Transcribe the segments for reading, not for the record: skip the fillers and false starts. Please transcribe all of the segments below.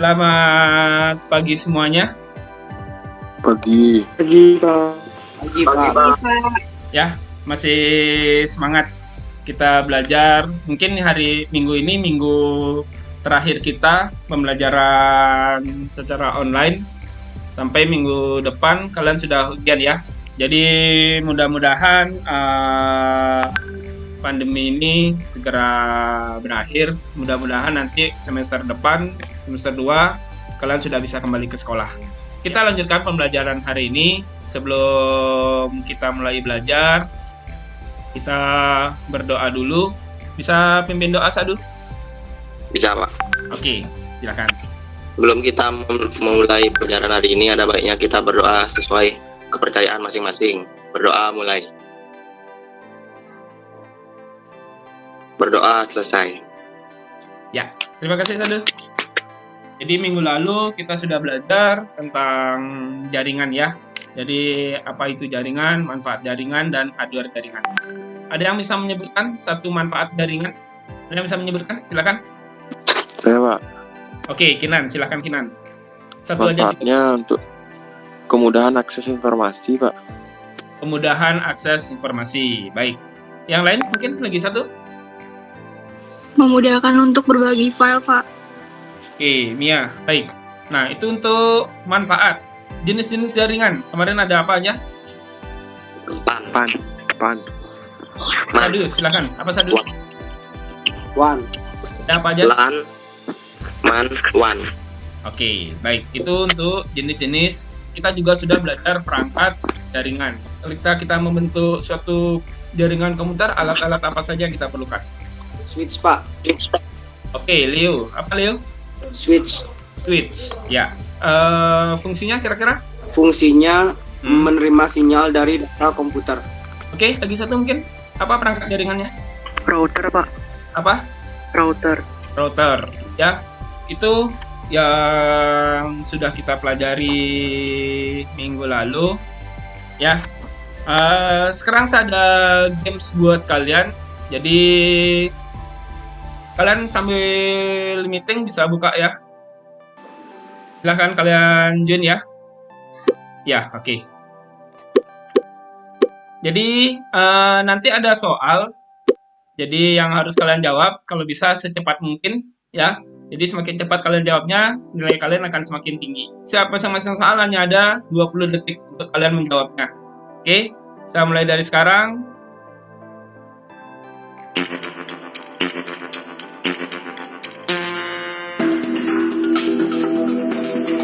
selamat pagi semuanya. Pagi. Pagi, Pak. Ya, masih semangat kita belajar. Mungkin hari Minggu ini minggu terakhir kita pembelajaran secara online. Sampai minggu depan kalian sudah ujian ya. Jadi mudah-mudahan pandemi ini segera berakhir. Mudah-mudahan nanti semester depan, semester 2, kalian sudah bisa kembali ke sekolah. Kita lanjutkan pembelajaran hari ini. Sebelum kita mulai belajar, kita berdoa dulu. Bisa pimpin doa, Sadu? Bisa, Pak. Oke, silakan. Sebelum kita memulai pelajaran hari ini, ada baiknya kita berdoa sesuai kepercayaan masing-masing. Berdoa mulai. Berdoa selesai. Ya, terima kasih Sadu. Jadi minggu lalu kita sudah belajar tentang jaringan ya. Jadi apa itu jaringan, manfaat jaringan, dan hardware jaringan. Ada yang bisa menyebutkan satu manfaat jaringan? Ada yang bisa menyebutkan? Silakan. Saya, Pak. Oke, Kinan, silakan Kinan. Satu aja cukup. Manfaatnya untuk kemudahan akses informasi, Pak. Kemudahan akses informasi. Baik. Yang lain mungkin lagi satu? Memudahkan untuk berbagi file, Pak. Oke, Mia. Baik. Nah, itu untuk manfaat. Jenis-jenis jaringan. Kemarin ada apa aja? Pan. Sadu, silakan. Apa Sadu? Wan. Ada apa aja? LAN. MAN. WAN. Oke, baik. Itu untuk jenis-jenis. Kita juga sudah belajar perangkat jaringan. Ketika kita membentuk suatu jaringan komputer, alat-alat apa saja yang kita perlukan? Switch, Pak. Oke, Leo. Apa Leo? Switch. Switch. Ya. Fungsinya kira-kira? Fungsinya menerima sinyal dari data komputer. Oke, lagi satu mungkin. Apa perangkat jaringannya? Router, Pak. Apa? Router. Router. Ya. Itu yang sudah kita pelajari minggu lalu. Ya. Sekarang saya ada games buat kalian. Jadi kalian sambil meeting bisa buka ya. Silahkan kalian join ya. Ya, oke. Jadi nanti ada soal. Jadi yang harus kalian jawab kalau bisa secepat mungkin ya. Jadi semakin cepat kalian jawabnya, nilai kalian akan semakin tinggi. Setiap masing-masing soal hanya ada 20 detik untuk kalian menjawabnya. Oke, saya mulai dari sekarang.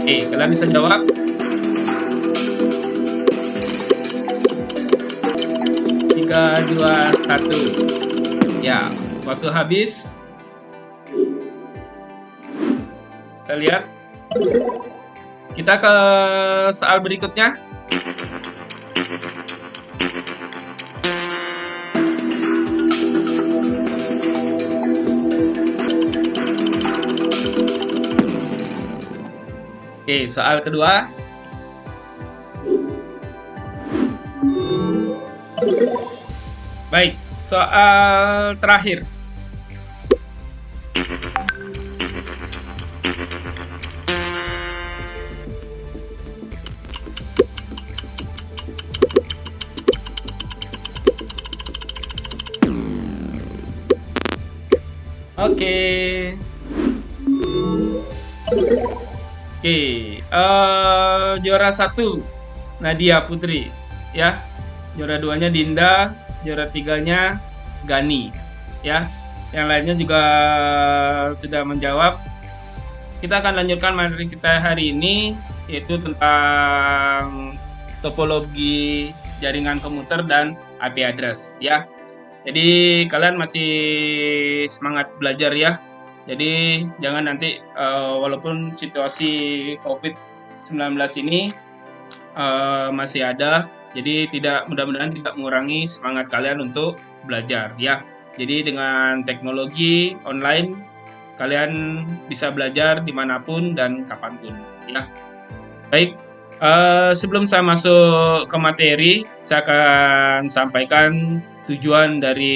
Oke, kalian bisa jawab. Tiga, dua, satu. Ya, waktu habis. Kita lihat. Kita ke soal berikutnya. Oke, soal kedua. Baik, soal terakhir. Oke. Juara 1 Nadia Putri ya. Juara 2-nya Dinda, juara 3-nya Gani ya. Yang lainnya juga sudah menjawab. Kita akan lanjutkan materi kita hari ini, yaitu tentang topologi jaringan komputer dan IP address ya. Jadi kalian masih semangat belajar ya. Jadi jangan nanti walaupun situasi COVID-19 ini masih ada, jadi mudah-mudahan tidak mengurangi semangat kalian untuk belajar ya. Jadi dengan teknologi online kalian bisa belajar dimanapun dan kapanpun ya. Baik, sebelum saya masuk ke materi, saya akan sampaikan tujuan dari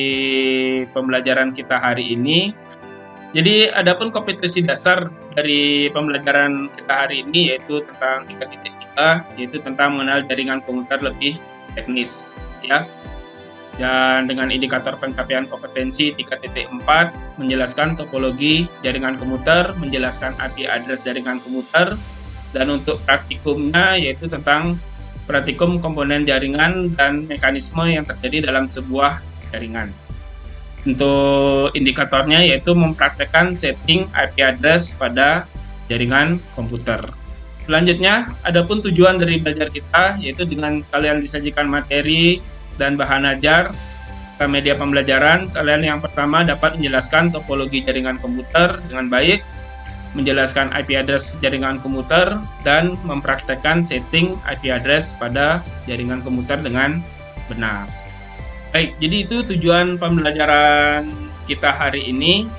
pembelajaran kita hari ini. Jadi adapun kompetensi dasar dari pembelajaran kita hari ini yaitu tentang 3.3, yaitu tentang mengenal jaringan komputer lebih teknis, ya. Dan dengan indikator pencapaian kompetensi 3.4 menjelaskan topologi jaringan komputer, menjelaskan IP address jaringan komputer, dan untuk praktikumnya yaitu tentang praktikum komponen jaringan dan mekanisme yang terjadi dalam sebuah jaringan. Untuk indikatornya yaitu mempraktekkan setting IP address pada jaringan komputer. Selanjutnya, adapun tujuan dari belajar kita yaitu dengan kalian disajikan materi dan bahan ajar ke media pembelajaran, kalian yang pertama dapat menjelaskan topologi jaringan komputer dengan baik, menjelaskan IP address jaringan komputer, dan mempraktekkan setting IP address pada jaringan komputer dengan benar. Baik, jadi itu tujuan pembelajaran kita hari ini.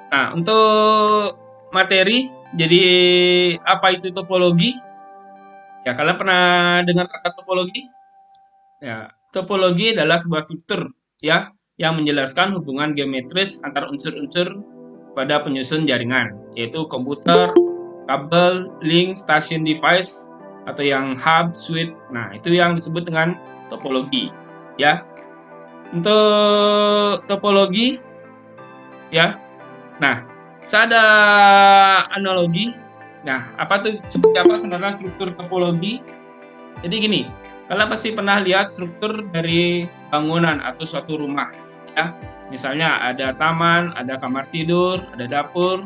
Nah, untuk materi, jadi apa itu topologi? Ya, kalian pernah dengar kata topologi? Ya, topologi adalah sebuah struktur ya yang menjelaskan hubungan geometris antar unsur-unsur pada penyusun jaringan, yaitu komputer, kabel, link, station device, atau yang hub, switch. Nah, itu yang disebut dengan topologi, ya. Untuk topologi, ya. Nah, saya ada analogi. Nah, seperti apa sebenarnya struktur topologi? Jadi gini, kalian pasti pernah lihat struktur dari bangunan atau suatu rumah, ya. Misalnya ada taman, ada kamar tidur, ada dapur,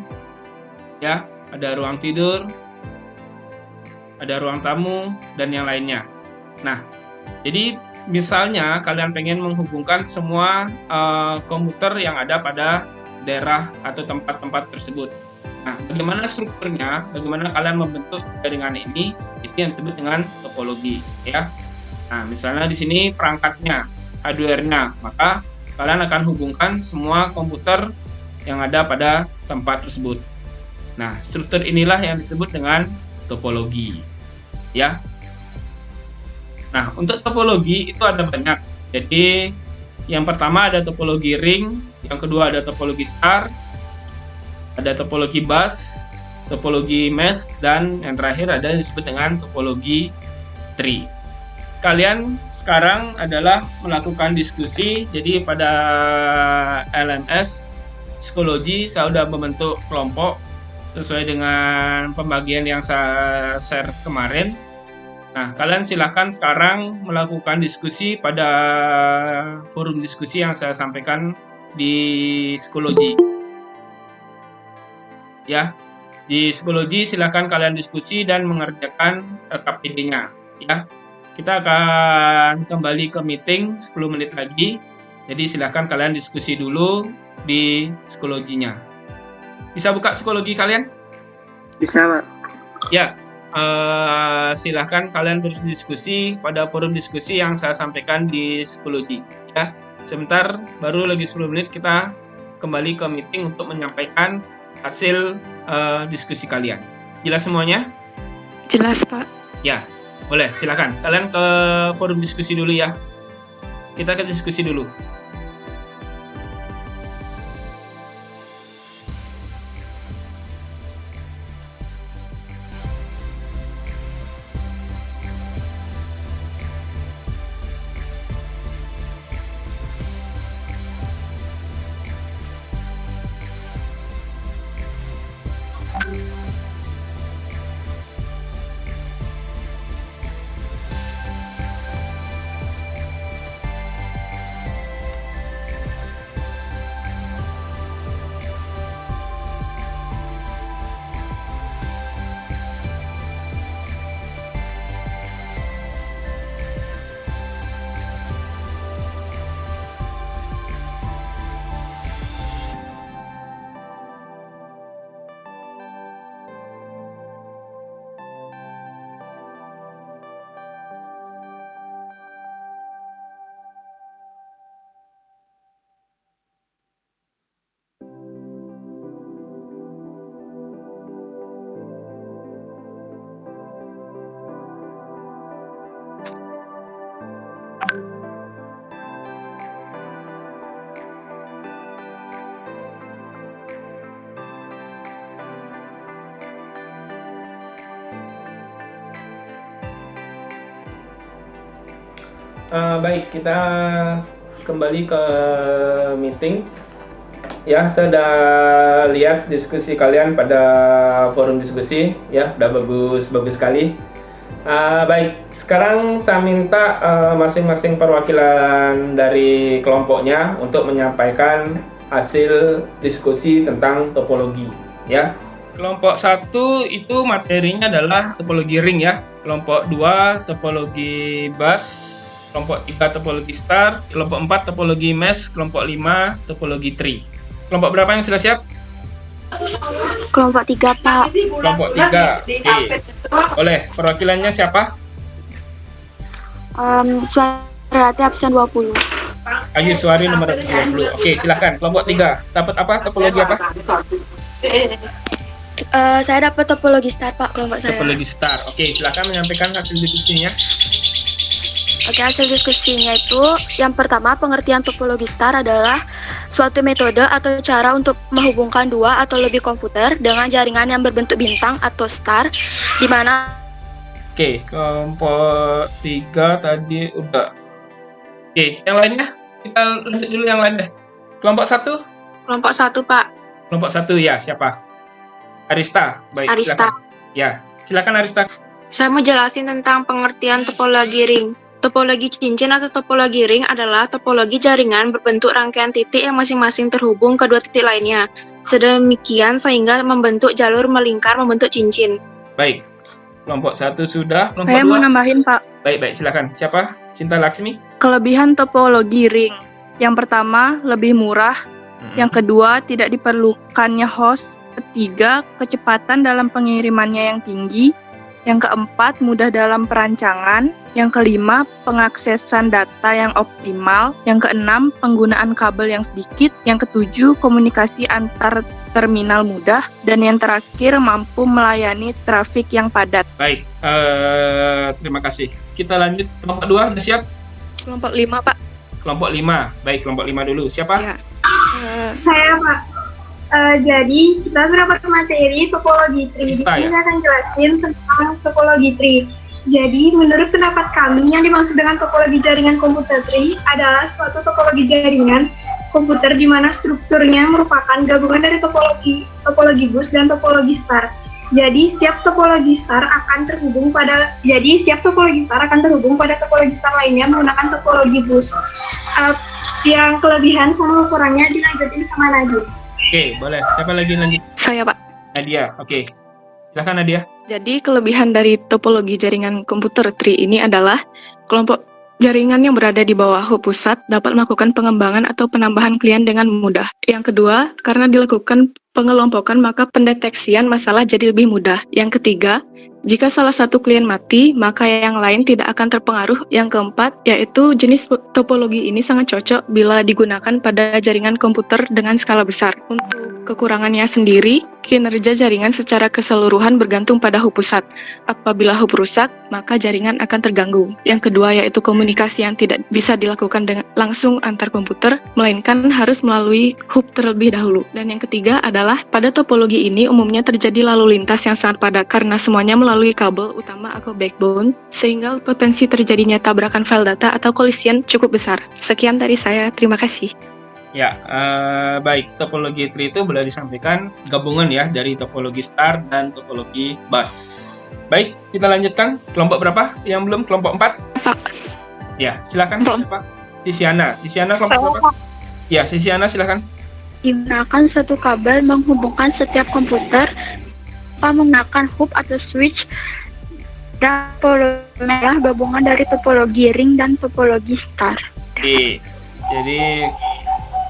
ya. Ada ruang tidur, ada ruang tamu, dan yang lainnya. Nah, jadi misalnya kalian pengen menghubungkan semua komputer yang ada pada daerah atau tempat-tempat tersebut. Nah, bagaimana strukturnya, bagaimana kalian membentuk jaringan ini, itu yang disebut dengan topologi, ya. Nah, misalnya di sini perangkatnya, hardware-nya, maka kalian akan hubungkan semua komputer yang ada pada tempat tersebut. Nah, struktur inilah yang disebut dengan topologi, ya. Nah, untuk topologi itu ada banyak. Jadi, yang pertama ada topologi ring, yang kedua ada topologi star, ada topologi bus, topologi mesh, dan yang terakhir ada yang disebut dengan topologi tree. Kalian sekarang adalah melakukan diskusi. Jadi pada LMS psikologi saya sudah membentuk kelompok sesuai dengan pembagian yang saya share kemarin. Nah, kalian silakan sekarang melakukan diskusi pada forum diskusi yang saya sampaikan di psikologi. Ya, di psikologi silakan kalian diskusi dan mengerjakan KPD-nya. Ya, kita akan kembali ke meeting 10 menit lagi. Jadi silakan kalian diskusi dulu di psikologinya. Bisa buka psikologi kalian? Bisa, Pak. Ya, silahkan kalian berdiskusi pada forum diskusi yang saya sampaikan di psikologi. Ya, sebentar, baru lagi 10 menit kita kembali ke meeting untuk menyampaikan hasil diskusi kalian. Jelas semuanya? Jelas, Pak. Ya, boleh, silakan. Kalian ke forum diskusi dulu ya. Kita ke diskusi dulu. Baik, kita kembali ke meeting. Ya, saya sudah lihat diskusi kalian pada forum diskusi, ya, udah bagus sekali. Baik, sekarang saya minta masing-masing perwakilan dari kelompoknya untuk menyampaikan hasil diskusi tentang topologi, ya. Kelompok 1 itu materinya adalah topologi ring, ya. Kelompok 2 topologi bus, kelompok 3 topologi star, kelompok 4 topologi mesh, kelompok 5 topologi tree. Kelompok berapa yang sudah siap? Kelompok 3, Pak. Kelompok 3. Oke. Oleh perwakilannya siapa? Suarati absen 20. Ayu Suari nomor 20. Oke, silakan. Kelompok 3. Dapat apa? Topologi apa? Saya dapat topologi star, Pak, kelompok saya. Topologi star. Oke, silakan menyampaikan hasil diskusinya. Oke, hasil diskusinya itu yang pertama, pengertian topologi star adalah suatu metode atau cara untuk menghubungkan dua atau lebih komputer dengan jaringan yang berbentuk bintang atau star, di mana Oke, kelompok 3 tadi udah. Oke, yang lainnya? Kita lanjut dulu yang lain deh. Kelompok 1? kelompok 1, Pak. Kelompok 1 ya, siapa? Arista. Baik, Arista. silakan. Ya, silakan Arista. Saya mau jelasin tentang pengertian topologi ring. Topologi cincin atau topologi ring adalah topologi jaringan berbentuk rangkaian titik yang masing-masing terhubung ke dua titik lainnya. Sedemikian sehingga membentuk jalur melingkar membentuk cincin. Baik. Kelompok 1 sudah, kelompok Saya 2. mau nambahin, Pak. Baik, silakan. Siapa? Sinta Laksmi. Kelebihan topologi ring. Yang pertama, lebih murah. Yang kedua, tidak diperlukannya host. Ketiga, kecepatan dalam pengirimannya yang tinggi. Yang keempat, mudah dalam perancangan. Yang kelima, pengaksesan data yang optimal. Yang keenam, penggunaan kabel yang sedikit. Yang ketujuh, komunikasi antar terminal mudah. Dan yang terakhir, mampu melayani trafik yang padat. Baik, terima kasih. Kita lanjut kelompok 2, udah siap? Kelompok 5, Pak. Kelompok 5. Baik, kelompok 5 dulu. Siapa? Ya. Saya, Pak. Jadi kita dapat materi topologi tree. Di Ista, sini ya? saya akan jelasin tentang topologi tree. Jadi menurut pendapat kami yang dimaksud dengan topologi jaringan komputer tree adalah suatu topologi jaringan komputer di mana strukturnya merupakan gabungan dari topologi bus dan topologi star. Jadi setiap topologi star akan terhubung pada topologi star lainnya menggunakan topologi bus. Yang kelebihan sama kurangnya dilanjutin sama Nadia. Oke, boleh. Siapa lagi lanjut? Saya, Pak. Nadia. Oke. Silakan Nadia. Jadi kelebihan dari topologi jaringan komputer tree ini adalah kelompok jaringan yang berada di bawah hub pusat dapat melakukan pengembangan atau penambahan klien dengan mudah. Yang kedua, karena dilakukan pengelompokan maka pendeteksian masalah jadi lebih mudah. Yang ketiga, jika salah satu klien mati, maka yang lain tidak akan terpengaruh. Yang keempat, yaitu jenis topologi ini sangat cocok bila digunakan pada jaringan komputer dengan skala besar. Untuk kekurangannya sendiri, kinerja jaringan secara keseluruhan bergantung pada hub pusat. Apabila hub rusak, maka jaringan akan terganggu. Yang kedua, yaitu komunikasi yang tidak bisa dilakukan dengan langsung antar komputer, melainkan harus melalui hub terlebih dahulu. Dan yang ketiga adalah, pada topologi ini umumnya terjadi lalu lintas yang sangat padat karena semuanya melalui kabel utama atau backbone, sehingga potensi terjadinya tabrakan file data atau kolisian cukup besar. Sekian dari saya, terima kasih. Ya, baik. Topologi tree itu boleh disampaikan gabungan ya dari topologi star dan topologi bus. Baik, kita lanjutkan. Kelompok berapa? Yang belum? Kelompok 4? Ya, silakan. Siapa? Sisiana. Sisiana kelompok berapa? Ya, Sisiana silakan. Digunakan satu kabel menghubungkan setiap komputer menggunakan hub atau switch. Dan topologi adalah gabungan dari topologi ring dan topologi star. Oke. Jadi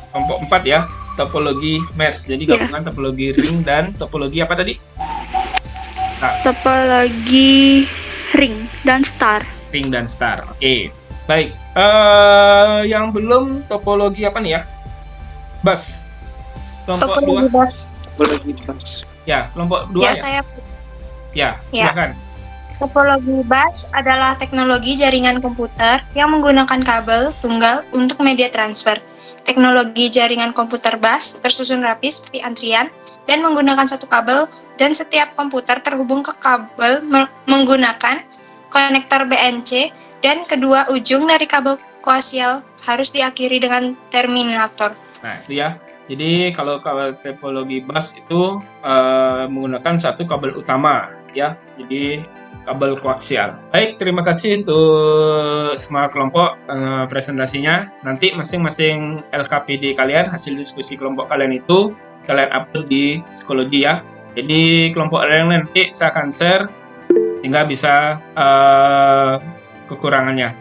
kelompok 4 ya, topologi mesh. Jadi gabungan topologi ring dan topologi apa tadi? Topologi ring dan star. Ring dan star. Oke. Baik. Yang belum topologi apa nih ya? Bus. Kelompok 2. Topologi bus. Ya, kelompok 2 ya. saya Ya, silakan. Topologi bus adalah teknologi jaringan komputer yang menggunakan kabel tunggal untuk media transfer. Teknologi jaringan komputer bus tersusun rapi seperti antrian dan menggunakan satu kabel, dan setiap komputer terhubung ke kabel menggunakan konektor BNC Dan kedua ujung dari kabel koaksial harus diakhiri dengan terminator. Nah, itu ya. Jadi kalau kabel topologi bus itu menggunakan satu kabel utama ya. Jadi kabel koaksial. Baik, terima kasih untuk semua kelompok presentasinya. Nanti masing-masing LKPD kalian, hasil diskusi kelompok kalian itu kalian upload di psikologi ya. Jadi kelompok kalian nanti saya akan share sehingga bisa kekurangannya.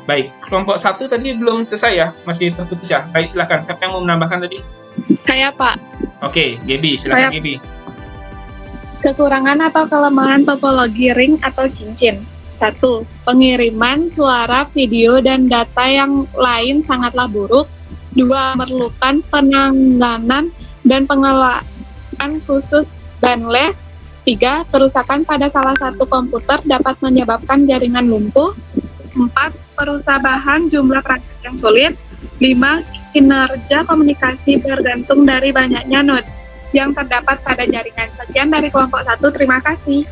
Baik, kelompok 1 tadi belum selesai ya, masih terputus ya. Baik, silakan. Siapa yang mau menambahkan tadi? Saya, Pak. Oke, Gaby, silakan Gaby. Kekurangan atau kelemahan topologi ring atau cincin. 1. Pengiriman suara, video, dan data yang lain sangatlah buruk. 2. Memerlukan penanganan dan pengelolaan khusus bandwidth. 3. Kerusakan pada salah satu komputer dapat menyebabkan jaringan lumpuh. 4. Perusahaan jumlah perangkat yang sulit. 5. Kinerja komunikasi bergantung dari banyaknya node yang terdapat pada jaringan. Sekian dari kelompok 1, terima kasih.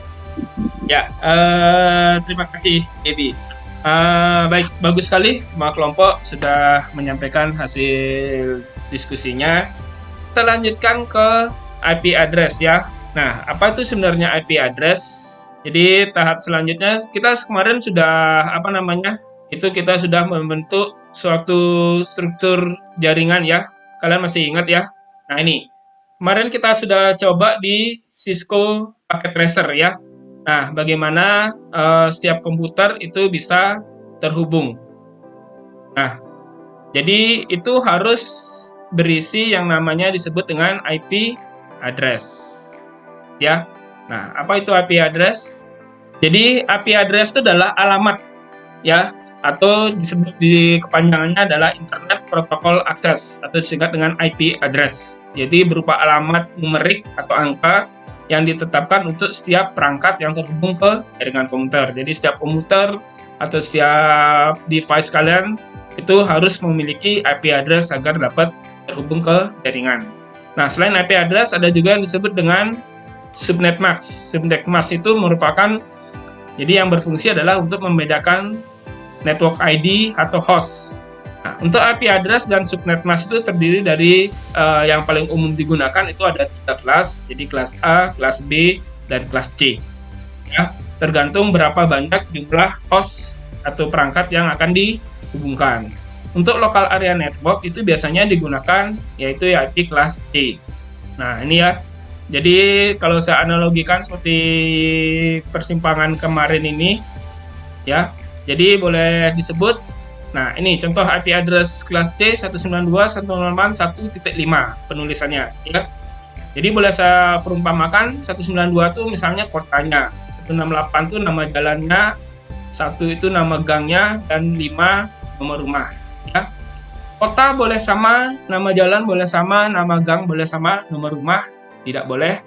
Ya, terima kasih Gaby. Baik, bagus sekali semua kelompok sudah menyampaikan hasil diskusinya. Kita lanjutkan ke IP address ya. Nah, apa itu sebenarnya IP address? Jadi tahap selanjutnya kita kemarin sudah kita sudah membentuk suatu struktur jaringan ya. Kalian masih ingat ya? Nah ini, kemarin kita sudah coba di Cisco Packet Tracer ya. Nah, bagaimana setiap komputer itu bisa terhubung. Nah, jadi itu harus berisi yang namanya disebut dengan IP address. Ya. Nah, apa itu IP address? Jadi IP address itu adalah alamat ya, atau disebut di kepanjangannya adalah Internet Protocol Access atau disingkat dengan IP address. Jadi berupa alamat numerik atau angka yang ditetapkan untuk setiap perangkat yang terhubung ke jaringan komputer. Jadi setiap komputer atau setiap device kalian itu harus memiliki IP address agar dapat terhubung ke jaringan. Nah, selain IP address ada juga yang disebut dengan subnet mask. Subnet mask itu merupakan yang berfungsi adalah untuk membedakan network ID atau host. Nah, untuk IP address dan subnet mask itu terdiri dari yang paling umum digunakan itu ada 3 kelas. Jadi kelas A, kelas B, dan kelas C. Ya, tergantung berapa banyak jumlah host atau perangkat yang akan dihubungkan. Untuk local area network itu biasanya digunakan yaitu IP kelas C. Nah, ini ya. Jadi kalau saya analogikan seperti persimpangan kemarin ini ya. Jadi boleh disebut, nah ini contoh IP address kelas C 192.168.1.5 penulisannya ya. Jadi boleh saya perumpamakan 192 itu misalnya kotanya, 168 itu nama jalannya, 1 itu nama gangnya, dan 5 nomor rumah ya. Kota boleh sama, nama jalan boleh sama, nama gang boleh sama, nomor rumah tidak boleh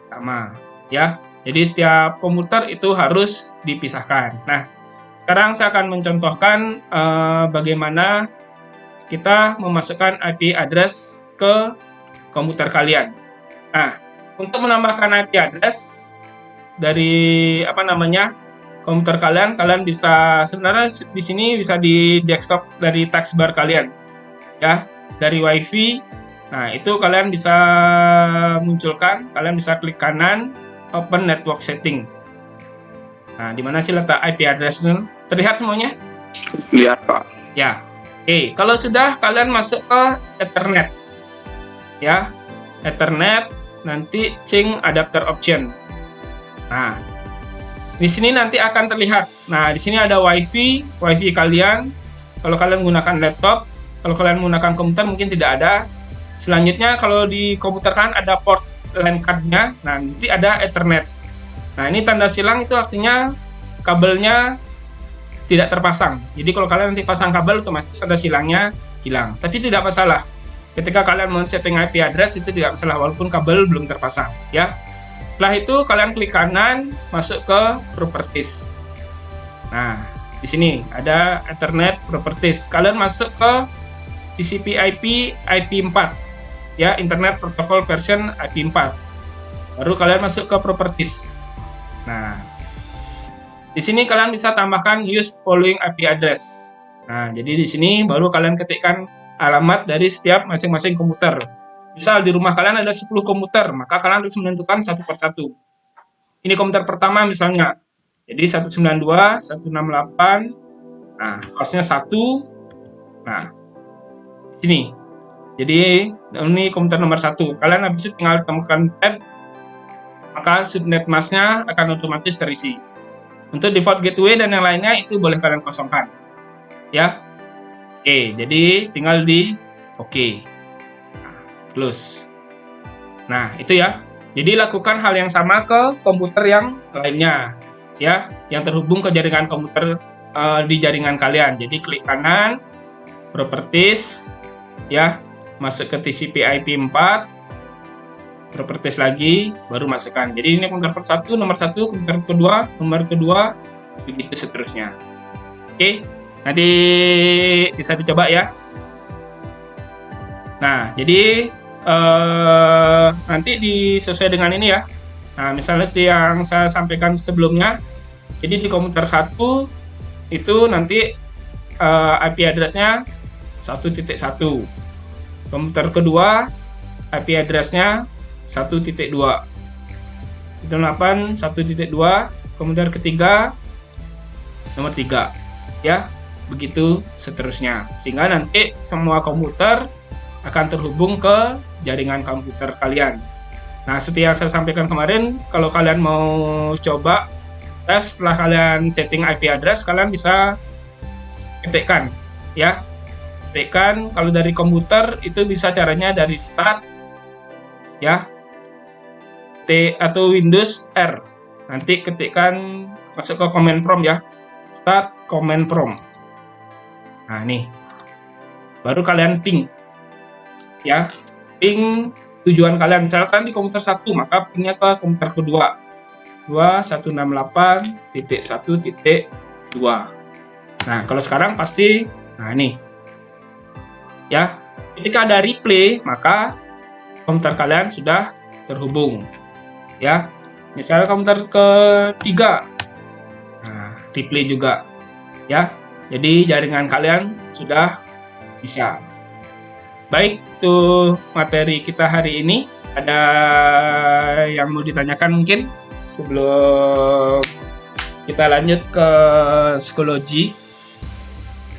sama ya. Jadi setiap komputer itu harus dipisahkan. Nah, sekarang saya akan mencontohkan bagaimana kita memasukkan IP address ke komputer kalian. Nah, untuk menambahkan IP address dari komputer kalian bisa sebenarnya di sini bisa di desktop dari taskbar kalian ya, dari WiFi. Nah, itu kalian bisa munculkan, kalian bisa klik kanan open network setting. Nah, di mana sih letak IP address itu? Terlihat semuanya? Lihat, Pak. Ya. Oke, kalau sudah kalian masuk ke Ethernet. Ya. Ethernet, nanti change adapter option. Nah, di sini nanti akan terlihat. Nah, di sini ada WiFi kalian. Kalau kalian menggunakan laptop, kalau kalian menggunakan komputer mungkin tidak ada. Selanjutnya kalau di komputer kan ada port LAN card-nya. Nah, nanti ada Ethernet. Nah, ini tanda silang itu artinya kabelnya tidak terpasang. Jadi kalau kalian nanti pasang kabel otomatis tanda silangnya hilang. Tapi tidak masalah. Ketika kalian men-setting IP address itu tidak masalah walaupun kabel belum terpasang, ya. Setelah itu kalian klik kanan masuk ke properties. Nah, di sini ada Ethernet properties. Kalian masuk ke TCP/IP IP4. Ya, Internet Protocol version IP4. Baru kalian masuk ke properties. Nah, di Di sini kalian bisa tambahkan use following IP address. Nah, jadi di sini baru kalian ketikkan alamat dari setiap masing-masing komputer. Misal di rumah kalian ada 10 komputer, maka kalian harus menentukan satu persatu. Ini komputer pertama misalnya. Jadi 192, 168. Nah, hostnya 1. Nah, di sini. Jadi ini komputer nomor 1. Kalian habis itu tinggal temukan tab, maka subnet masknya akan otomatis terisi. Untuk default gateway dan yang lainnya itu boleh kalian kosongkan. Ya. Oke, jadi tinggal di oke. Nah, close. Nah, itu ya. Jadi lakukan hal yang sama ke komputer yang lainnya, ya, yang terhubung ke jaringan komputer di jaringan kalian. Jadi klik kanan, properties, ya, masuk ke TCP/IP 4, properties lagi, baru masukkan. Jadi ini komputer 1, nomor 1, komputer kedua, nomor kedua, begitu seterusnya. Oke, nanti bisa dicoba ya. Nah, jadi nanti disesuai dengan ini ya. Nah, misalnya seperti yang saya sampaikan sebelumnya, jadi di komputer 1 itu nanti IP address-nya 1.1. Komputer kedua IP address-nya 1.2. 8 1.2. Komputer ketiga nomor 3. Ya, begitu seterusnya. Sehingga nanti semua komputer akan terhubung ke jaringan komputer kalian. Nah, seperti yang saya sampaikan kemarin, kalau kalian mau coba tes setelah kalian setting IP address, kalian bisa ketikkan ya. Ketikkan kalau dari komputer itu bisa caranya dari start ya. T atau Windows R. Nanti ketikkan masuk ke command prompt ya. Start command prompt. Nah, nih. Baru kalian ping. Ya. Ping tujuan kalian. Misalkan di komputer 1, maka pingnya ke komputer kedua. 168.1.2. Nah, kalau sekarang pasti nah ini. Ya. Ketika ada replay, maka komputer kalian sudah terhubung. Ya. Misalnya komputer ketiga. Nah, replay juga. Ya. Jadi jaringan kalian sudah bisa. Baik, itu materi kita hari ini. Ada yang mau ditanyakan mungkin sebelum kita lanjut ke psikologi?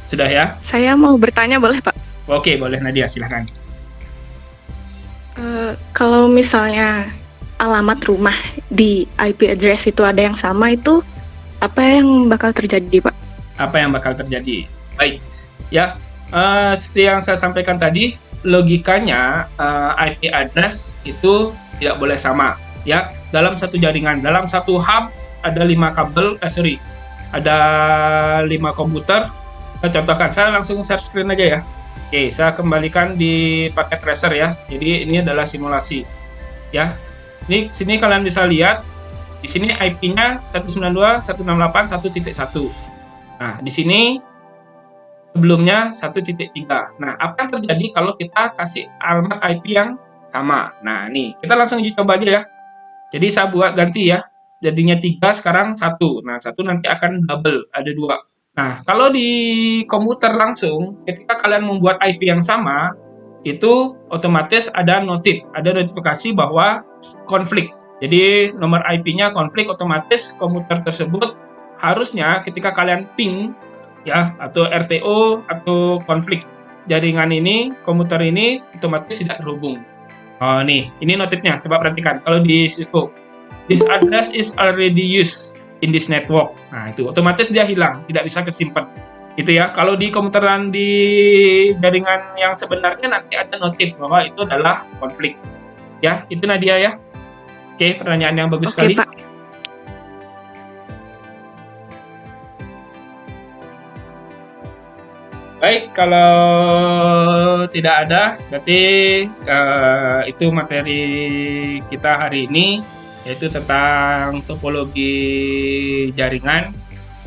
Sudah ya? Saya mau bertanya boleh Pak? Oke, boleh Nadia, silahkan. Kalau misalnya alamat rumah di IP address itu ada yang sama, itu apa yang bakal terjadi Pak? Apa yang bakal terjadi? Baik, ya. Seperti yang saya sampaikan tadi, logikanya IP address itu tidak boleh sama. Ya, dalam satu jaringan, dalam satu hub ada 5 kabel, ada 5 komputer. Saya contohkan, saya langsung share screen aja ya. Oke, saya kembalikan di paket tracer ya. Jadi ini adalah simulasi. Ya, ini sini kalian bisa lihat. Di sini IP-nya 192.168.1.1. Nah, di sini sebelumnya 1.3. Nah, apa yang terjadi kalau kita kasih alamat IP yang sama? Nah, nih, kita langsung uji coba aja ya. Jadi saya buat ganti ya. Jadinya 3, sekarang 1. Nah, 1 nanti akan double, ada 2. Nah, kalau di komputer langsung, ketika kalian membuat IP yang sama, itu otomatis ada notifikasi bahwa konflik. Jadi, nomor IP-nya konflik, otomatis komputer tersebut harusnya ketika kalian ping, ya, atau RTO, atau konflik jaringan ini, komputer ini otomatis tidak terhubung. Oh, nih, ini notifnya, coba perhatikan. Kalau di Cisco, this address is already used in this network. Nah, itu otomatis dia hilang, tidak bisa kesimpan. Itu ya. Kalau di komputeran di jaringan yang sebenarnya nanti ada notif bahwa itu adalah konflik. Ya, itu Nadia ya. Oke, pertanyaan yang bagus sekali. Pak. Baik, kalau tidak ada, berarti itu materi kita hari ini, yaitu tentang topologi jaringan.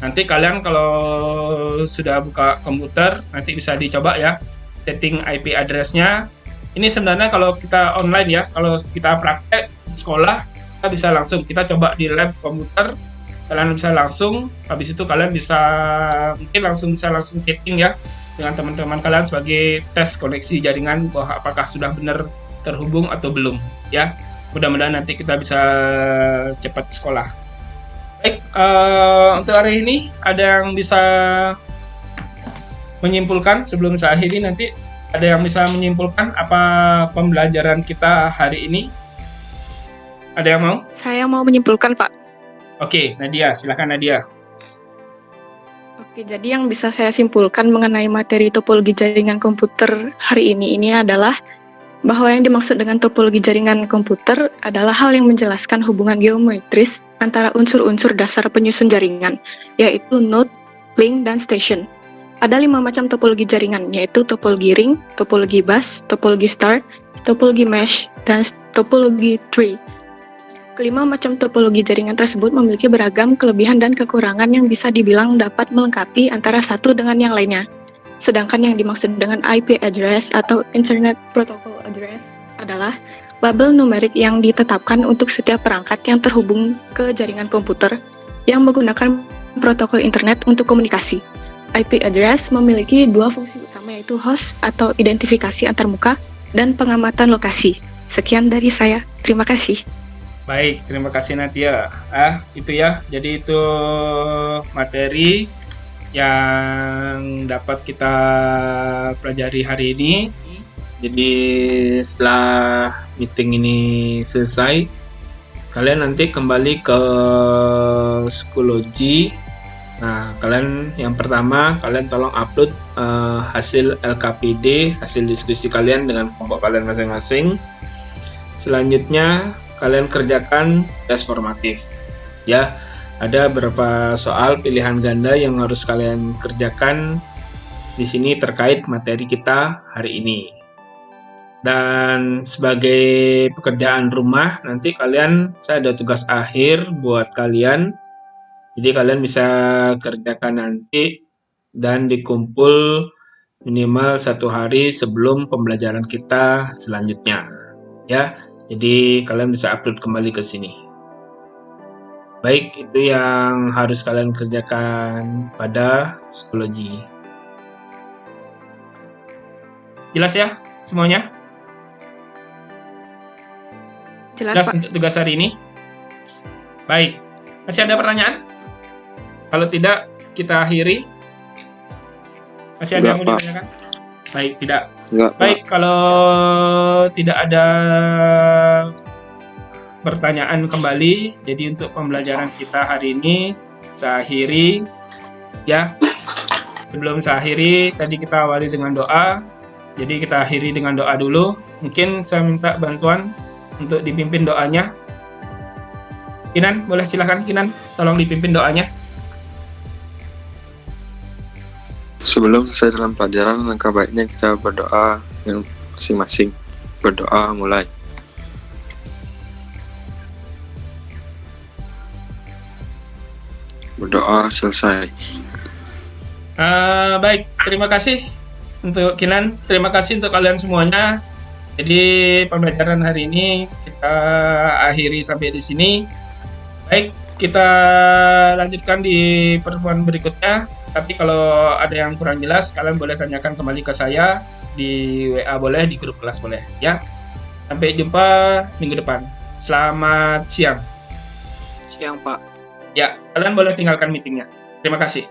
Nanti kalian kalau sudah buka komputer, nanti bisa dicoba ya, setting IP address-nya. Ini sebenarnya kalau kita online ya, kalau kita praktek di sekolah, kita bisa langsung, kita coba di lab komputer, kalian bisa langsung, habis itu kalian bisa mungkin langsung chatting ya dengan teman-teman kalian sebagai tes koneksi jaringan bahwa apakah sudah benar terhubung atau belum ya. Mudah-mudahan nanti kita bisa cepat sekolah. Baik, untuk hari ini ada yang bisa menyimpulkan sebelum saya akhiri nanti? Ada yang bisa menyimpulkan apa pembelajaran kita hari ini? Ada yang mau? Saya mau menyimpulkan, Pak. Oke, Nadia, silakan Nadia. Oke, jadi yang bisa saya simpulkan mengenai materi topologi jaringan komputer hari ini adalah bahwa yang dimaksud dengan topologi jaringan komputer adalah hal yang menjelaskan hubungan geometris antara unsur-unsur dasar penyusun jaringan, yaitu node, link, dan station. Ada 5 macam topologi jaringan, yaitu topologi ring, topologi bus, topologi star, topologi mesh, dan topologi tree. Kelima macam topologi jaringan tersebut memiliki beragam kelebihan dan kekurangan yang bisa dibilang dapat melengkapi antara satu dengan yang lainnya. Sedangkan yang dimaksud dengan IP address atau Internet Protocol Address adalah label numerik yang ditetapkan untuk setiap perangkat yang terhubung ke jaringan komputer yang menggunakan protokol internet untuk komunikasi. IP address memiliki 2 fungsi utama, yaitu host atau identifikasi antarmuka dan pengamatan lokasi. Sekian dari saya. Terima kasih. Baik, terima kasih Nadia. Itu ya. Jadi itu materi yang dapat kita pelajari hari ini. Jadi setelah meeting ini selesai, kalian nanti kembali ke Schoology. Nah, kalian yang pertama, kalian tolong upload hasil LKPD, hasil diskusi kalian dengan kelompok kalian masing-masing. Selanjutnya, kalian kerjakan tes formatif. Ya, ada beberapa soal pilihan ganda yang harus kalian kerjakan di sini terkait materi kita hari ini. Dan sebagai pekerjaan rumah, nanti saya ada tugas akhir buat kalian. Jadi kalian bisa kerjakan nanti dan dikumpul minimal 1 hari sebelum pembelajaran kita selanjutnya. Ya, jadi kalian bisa upload kembali ke sini. Baik, itu yang harus kalian kerjakan pada Schoology. Jelas ya semuanya? Jelas, Pak. Untuk tugas hari ini? Baik, masih ada pertanyaan? Kalau tidak, kita akhiri. Masih ada yang mau ditanyakan? Baik, tidak. Enggak, Baik, kalau tidak ada pertanyaan kembali, jadi untuk pembelajaran kita hari ini saya akhiri. Ya, sebelum saya akhiri, tadi kita awali dengan doa. Jadi kita akhiri dengan doa dulu. Mungkin saya minta bantuan untuk dipimpin doanya. Kinan, boleh silakan Kinan, tolong dipimpin doanya. Sebelum selesai dalam pelajaran, langkah baiknya kita berdoa yang masing-masing. Berdoa mulai. Berdoa selesai. Baik, terima kasih untuk Kinan. Terima kasih untuk kalian semuanya. Jadi pembelajaran hari ini kita akhiri sampai di sini. Baik, kita lanjutkan di pertemuan berikutnya. Tapi kalau ada yang kurang jelas, kalian boleh tanyakan kembali ke saya di WA boleh, di grup kelas boleh, ya. Sampai jumpa minggu depan. Selamat siang. Siang, Pak. Ya, kalian boleh tinggalkan meetingnya. Terima kasih.